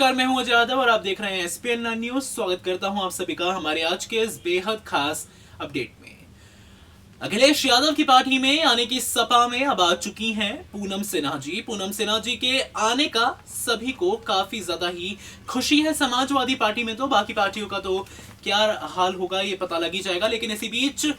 नमस्कार, मैं हूं अजय यादव और आप देख रहे हैं एसपीएन न्यूज। स्वागत करता हूं आप सभी का हमारे आज के इस बेहद खास अपडेट में। अखिलेश यादव की पार्टी में यानी कि सपा में अब आ चुकी हैं पूनम सिन्हा जी। पूनम सिन्हा जी के आने का सभी को काफी ज्यादा ही खुशी है। समाजवादी पार्टी में तो, बाकी पार्टियों का तो क्या हाल होगा ये पता लग ही जाएगा। लेकिन इसी बीच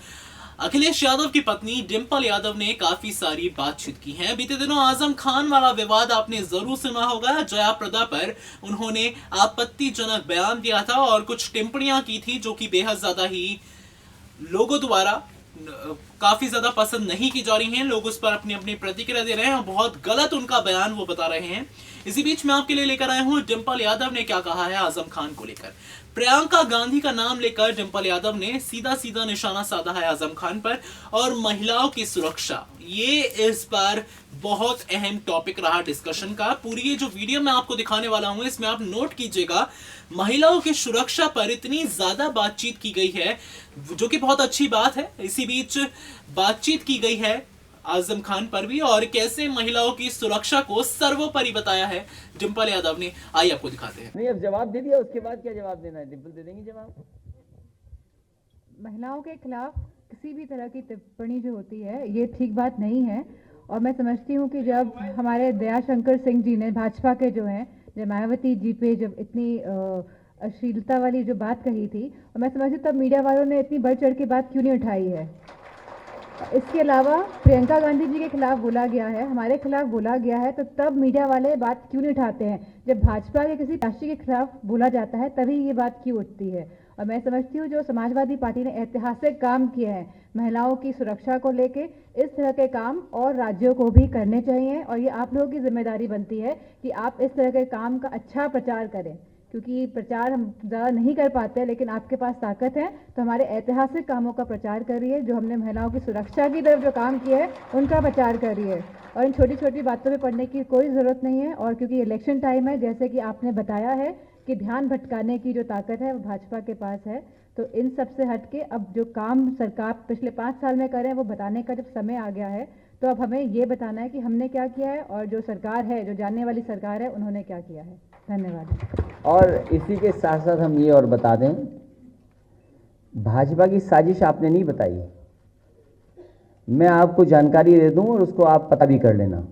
अखिलेश यादव की पत्नी डिंपल यादव ने काफी सारी बातचीत की है। बीते दिनों आजम खान वाला विवाद आपने जरूर सुना होगा। जया प्रदा पर उन्होंने आपत्तिजनक बयान दिया था और कुछ टिप्पणियां की थी जो कि बेहद ज्यादा ही लोगों द्वारा काफी ज्यादा पसंद नहीं की जा रही हैं। लोग उस पर अपनी अपनी प्रतिक्रिया दे रहे हैं और बहुत गलत उनका बयान वो बता रहे हैं। इसी बीच मैं आपके लिए लेकर आया हूं डिंपल यादव ने क्या कहा है आजम खान को लेकर। प्रियंका गांधी का नाम लेकर डिंपल यादव ने सीधा सीधा निशाना साधा है आजम खान पर। और महिलाओं की सुरक्षा, ये इस बार बहुत अहम टॉपिक रहा डिस्कशन का। पूरी ये जो वीडियो मैं आपको दिखाने वाला हूं इसमें आप नोट कीजिएगा, महिलाओं की सुरक्षा पर इतनी ज्यादा बातचीत की गई है, जो कि बहुत अच्छी बात है। इसी बीच बातचीत की गई है आजम खान पर भी, और कैसे महिलाओं की सुरक्षा को सर्वोपरि बताया है डिंपल यादव ने। आइए आपको दिखाते हैं। नहीं, अब जवाब दे दिया, उसके बाद क्या जवाब देना है? डिंपल दे देंगी जवाब। महिलाओं के खिलाफ किसी भी तरह की टिप्पणी जो होती है ये ठीक बात नहीं है। और मैं समझती हूँ कि जब हमारे दयाशंकर सिंह जी ने, भाजपा के जो हैं, जब मायावती जी पे जब इतनी अश्लीलता वाली जो बात कही थी, और मैं समझती हूँ तब मीडिया वालों ने इतनी बढ़ चढ़ के बात क्यों नहीं उठाई है। इसके अलावा प्रियंका गांधी जी के खिलाफ बोला गया है, हमारे खिलाफ बोला गया है, तो तब मीडिया वाले बात क्यों नहीं उठाते हैं। जब भाजपा के किसी राष्ट्रीय के खिलाफ बोला जाता है तभी ये बात क्यों उठती है। और मैं समझती हूँ जो समाजवादी पार्टी ने ऐतिहासिक काम किए हैं महिलाओं की सुरक्षा को लेके, इस तरह के काम और राज्यों को भी करने चाहिए। और ये आप लोगों की जिम्मेदारी बनती है कि आप इस तरह के काम का अच्छा प्रचार करें, क्योंकि प्रचार हम ज़्यादा नहीं कर पाते, लेकिन आपके पास ताकत है तो हमारे ऐतिहासिक कामों का प्रचार करिए। जो हमने महिलाओं की सुरक्षा की तरफ जो काम किया है उनका प्रचार करिए, और इन छोटी छोटी बातों में पड़ने की कोई ज़रूरत नहीं है। और क्योंकि इलेक्शन टाइम है, जैसे कि आपने बताया है कि ध्यान भटकाने की जो ताकत है वो भाजपा के पास है, तो इन सब से हट के अब जो काम सरकार पिछले 5 साल में करें वो बताने का जब समय आ गया है, तो अब हमें ये बताना है कि हमने क्या किया है और जो सरकार है, जो जानने वाली सरकार है, उन्होंने क्या किया है। धन्यवाद। और इसी के साथ साथ हम ये और बता दें, भाजपा की साजिश आपने नहीं बताई, मैं आपको जानकारी दे दूं और उसको आप पता भी कर लेना।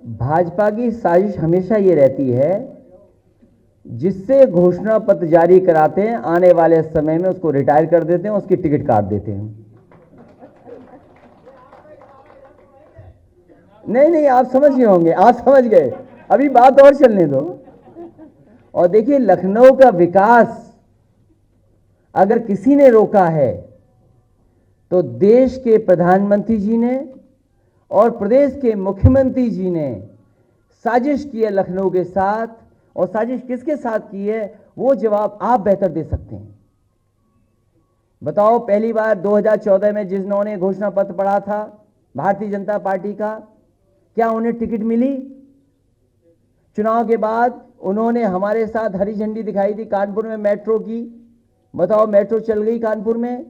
भाजपा की साजिश हमेशा ये रहती है, जिससे घोषणा पत्र जारी कराते हैं आने वाले समय में उसको रिटायर कर देते हैं, उसकी टिकट काट देते हैं। नहीं, आप समझ गए होंगे, आप समझ गए, अभी बात और चलने दो। और देखिए, लखनऊ का विकास अगर किसी ने रोका है तो देश के प्रधानमंत्री जी ने और प्रदेश के मुख्यमंत्री जी ने साजिश की है लखनऊ के साथ। और साजिश किसके साथ की है वो जवाब आप बेहतर दे सकते हैं। बताओ, पहली बार 2014 में जिन्होंने घोषणा पत्र पढ़ा था भारतीय जनता पार्टी का, क्या उन्हें टिकट मिली? चुनाव के बाद उन्होंने हमारे साथ हरी झंडी दिखाई थी कानपुर में मेट्रो की। बताओ, मेट्रो चल गई कानपुर में।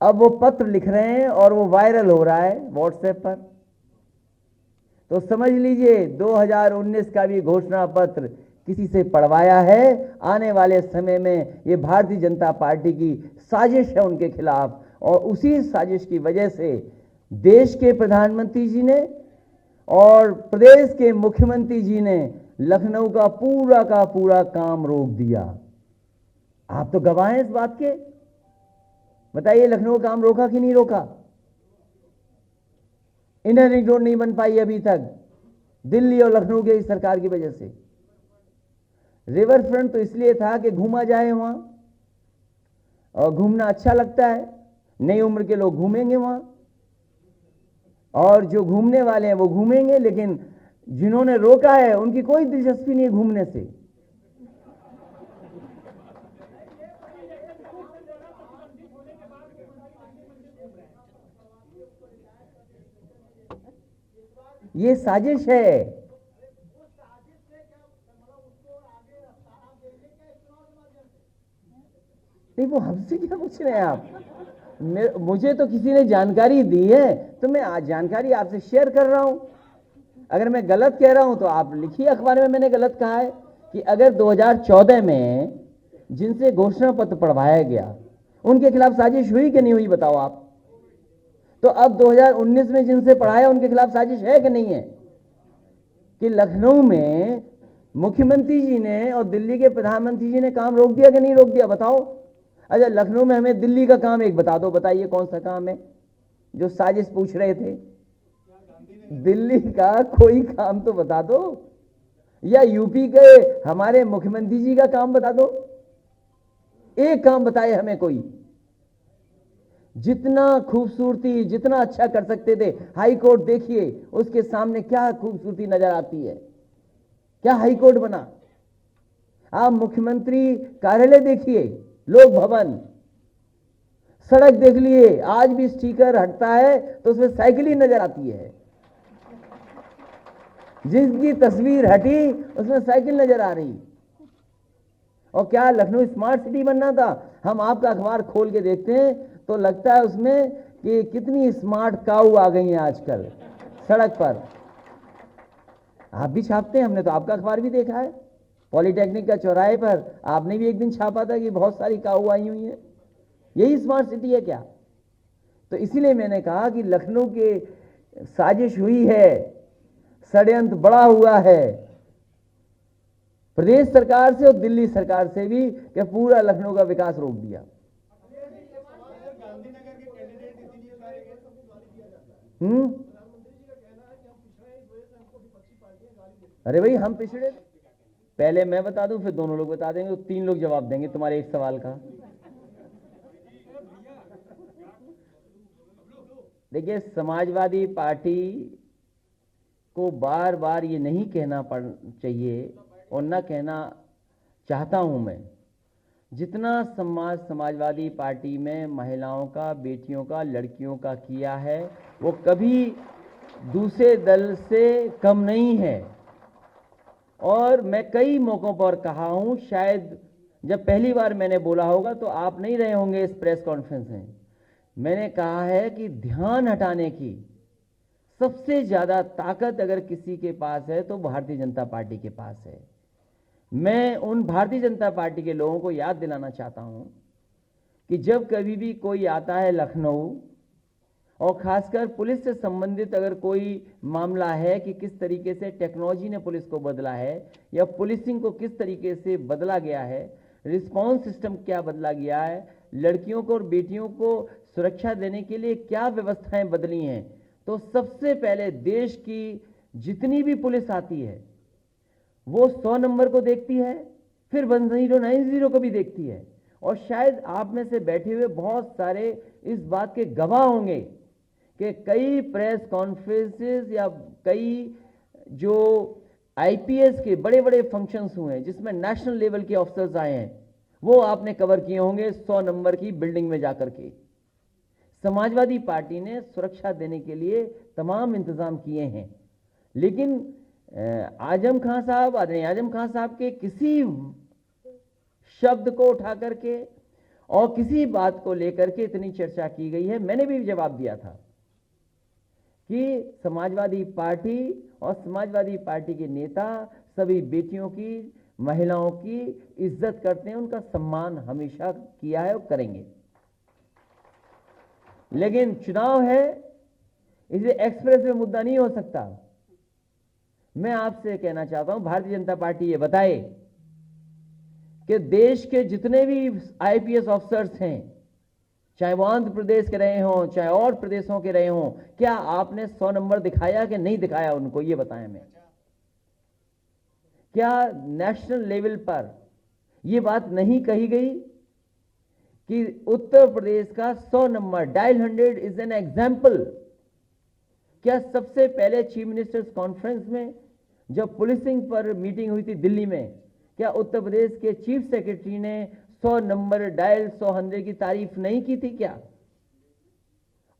अब वो पत्र लिख रहे हैं और वो वायरल हो रहा है व्हाट्सएप पर। तो समझ लीजिए 2019 का भी घोषणा पत्र किसी से पढ़वाया है। आने वाले समय में ये भारतीय जनता पार्टी की साजिश है उनके खिलाफ, और उसी साजिश की वजह से देश के प्रधानमंत्री जी ने और प्रदेश के मुख्यमंत्री जी ने लखनऊ का पूरा काम रोक दिया। आप तो गवाह हैं इस बात के। बताइए, लखनऊ काम रोका कि नहीं रोका? इंटर रिंग रोड नहीं बन पाई अभी तक, दिल्ली और लखनऊ की सरकार की वजह से। रिवर फ्रंट तो इसलिए था कि घूमा जाए वहां, और घूमना अच्छा लगता है, नई उम्र के लोग घूमेंगे वहां, और जो घूमने वाले हैं वो घूमेंगे, लेकिन जिन्होंने रोका है उनकी कोई दिलचस्पी नहीं है घूमने से। ये साजिश है। नहीं, वो हमसे क्या पूछ रहे हैं आप? मुझे तो किसी ने जानकारी दी है तो मैं आज जानकारी आपसे शेयर कर रहा हूं। अगर मैं गलत कह रहा हूं तो आप लिखिए अखबार में मैंने गलत कहा है कि अगर 2014 में जिनसे घोषणा पत्र पढ़वाया गया उनके खिलाफ साजिश हुई कि नहीं हुई, बताओ आप। तो अब 2019 में जिनसे पढ़ाया उनके खिलाफ साजिश है कि नहीं है? कि लखनऊ में मुख्यमंत्री जी ने और दिल्ली के प्रधानमंत्री जी ने काम रोक दिया कि नहीं रोक दिया, बताओ। अच्छा, लखनऊ में हमें दिल्ली का काम एक बता दो, बताइए कौन सा काम है जो साजिश पूछ रहे थे? दिल्ली का कोई काम तो बता दो, या यूपी के हमारे मुख्यमंत्री जी का काम बता दो, एक काम बताए हमें कोई। जितना खूबसूरती, जितना अच्छा कर सकते थे, हाई कोर्ट देखिए उसके सामने क्या खूबसूरती नजर आती है, क्या हाई कोर्ट बना। आप मुख्यमंत्री कार्यालय देखिए, लोक भवन, सड़क देख लिए, आज भी स्टिकर हटता है तो उसमें साइकिल ही नजर आती है। जिसकी तस्वीर हटी उसमें साइकिल नजर आ रही। और क्या लखनऊ स्मार्ट सिटी बनना था? हम आपका अखबार खोल के देखते हैं तो लगता है उसमें कि कितनी स्मार्ट काऊ आ गई हैं आजकल सड़क पर। आप भी छापते हैं, हमने तो आपका अखबार भी देखा है। पॉलिटेक्निक का चौराहे पर आपने भी एक दिन छापा था कि बहुत सारी काऊ आई हुई हैं। यही स्मार्ट सिटी है क्या? तो इसीलिए मैंने कहा कि लखनऊ के साजिश हुई है, षड्यंत्र बड़ा हुआ है प्रदेश सरकार से और दिल्ली सरकार से भी, कि पूरा लखनऊ का विकास रोक दिया। अरे भाई, हम पिछड़े, पहले मैं बता दूं फिर दोनों लोग बता देंगे, तो 3 लोग जवाब देंगे तुम्हारे एक सवाल का। देखिए, समाजवादी पार्टी को बार बार ये नहीं कहना चाहिए और न कहना चाहता हूं मैं, जितना समाजवादी पार्टी में महिलाओं का, बेटियों का, लड़कियों का किया है वो कभी दूसरे दल से कम नहीं है। और मैं कई मौकों पर कहा हूं, शायद जब पहली बार मैंने बोला होगा तो आप नहीं रहे होंगे इस प्रेस कॉन्फ्रेंस में। मैंने कहा है कि ध्यान हटाने की सबसे ज्यादा ताकत अगर किसी के पास है तो भारतीय जनता पार्टी के पास है। मैं उन भारतीय जनता पार्टी के लोगों को याद दिलाना चाहता हूं कि जब कभी भी कोई आता है लखनऊ, और खासकर पुलिस से संबंधित अगर कोई मामला है कि किस तरीके से टेक्नोलॉजी ने पुलिस को बदला है या पुलिसिंग को किस तरीके से बदला गया है, रिस्पांस सिस्टम क्या बदला गया है, लड़कियों को और बेटियों को सुरक्षा देने के लिए क्या व्यवस्थाएं बदली हैं, तो सबसे पहले देश की जितनी भी पुलिस आती है वो 100 नंबर को देखती है, फिर 1090 को भी देखती है। और शायद आप में से बैठे हुए बहुत सारे इस बात के गवाह होंगे कि कई प्रेस कॉन्फ्रेंसेस या कई जो आईपीएस के बड़े बड़े फंक्शंस हुए हैं जिसमें नेशनल लेवल के ऑफिसर्स आए हैं, वो आपने कवर किए होंगे 100 नंबर की बिल्डिंग में जाकर के। समाजवादी पार्टी ने सुरक्षा देने के लिए तमाम इंतजाम किए हैं, लेकिन आजम खान साहब के किसी शब्द को उठा करके और किसी बात को लेकर के इतनी चर्चा की गई है। मैंने भी जवाब दिया था कि समाजवादी पार्टी और समाजवादी पार्टी के नेता सभी बेटियों की, महिलाओं की इज्जत करते हैं, उनका सम्मान हमेशा किया है और करेंगे। लेकिन चुनाव है, इसे एक्सप्रेस में मुद्दा नहीं हो सकता। मैं आपसे कहना चाहता हूं, भारतीय जनता पार्टी ये बताए कि देश के जितने भी आईपीएस ऑफिसर्स हैं, चाहे वो आंध्र प्रदेश के रहे हों, चाहे और प्रदेशों के रहे हों, क्या आपने 100 नंबर दिखाया कि नहीं दिखाया उनको, ये बताएं हमें। क्या नेशनल लेवल पर यह बात नहीं कही गई कि उत्तर प्रदेश का 100 number dial 100 is an example? क्या सबसे पहले चीफ मिनिस्टर्स कॉन्फ्रेंस में जब पुलिसिंग पर मीटिंग हुई थी दिल्ली में, क्या उत्तर प्रदेश के चीफ सेक्रेटरी ने 100 नंबर डायल 100 की तारीफ नहीं की थी क्या?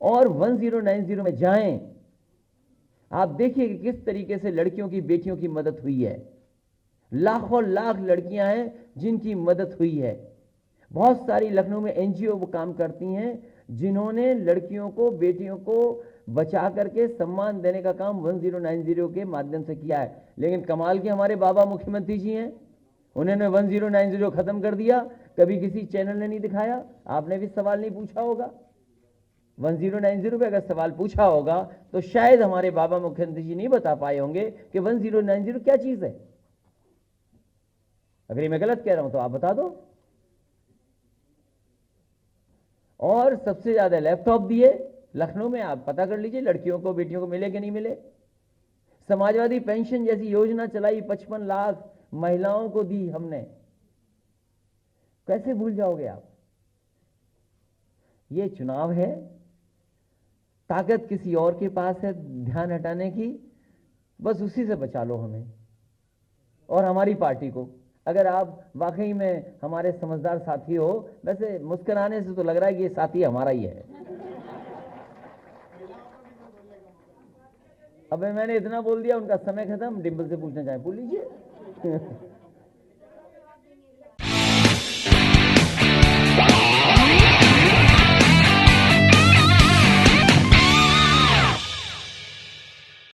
और 1090 में जाएं, आप देखिए कि किस तरीके से लड़कियों की, बेटियों की मदद हुई है। लाखों लाख लड़कियां हैं जिनकी मदद हुई है। बहुत सारी लखनऊ में एनजीओ वो काम करती हैं जिन्होंने लड़कियों को, बेटियों को बचा करके सम्मान देने का काम 1090 के माध्यम से किया है। लेकिन कमाल के हमारे बाबा मुख्यमंत्री जी हैं, उन्होंने 1090 खत्म कर दिया, कभी किसी चैनल ने नहीं दिखाया। आपने भी सवाल नहीं पूछा होगा, 1090 पे अगर सवाल पूछा होगा तो शायद हमारे बाबा मुख्यमंत्री जी नहीं बता पाए होंगे कि 1090 क्या चीज है। अगर ये मैं गलत कह रहा हूं तो आप बता दो। और सबसे ज्यादा लैपटॉप दिए लखनऊ में, आप पता कर लीजिए लड़कियों को बेटियों को मिले कि नहीं मिले। समाजवादी पेंशन जैसी योजना चलाई, 55 लाख महिलाओं को दी हमने, कैसे भूल जाओगे आप। ये चुनाव है, ताकत किसी और के पास है ध्यान हटाने की, बस उसी से बचा लो हमें और हमारी पार्टी को। अगर आप वाकई में हमारे समझदार साथी हो, वैसे मुस्कुराने से तो लग रहा है कि ये साथी हमारा ही है। अब मैंने इतना बोल दिया, उनका समय खत्म। डिंपल से पूछना चाहे पूछ लीजिए।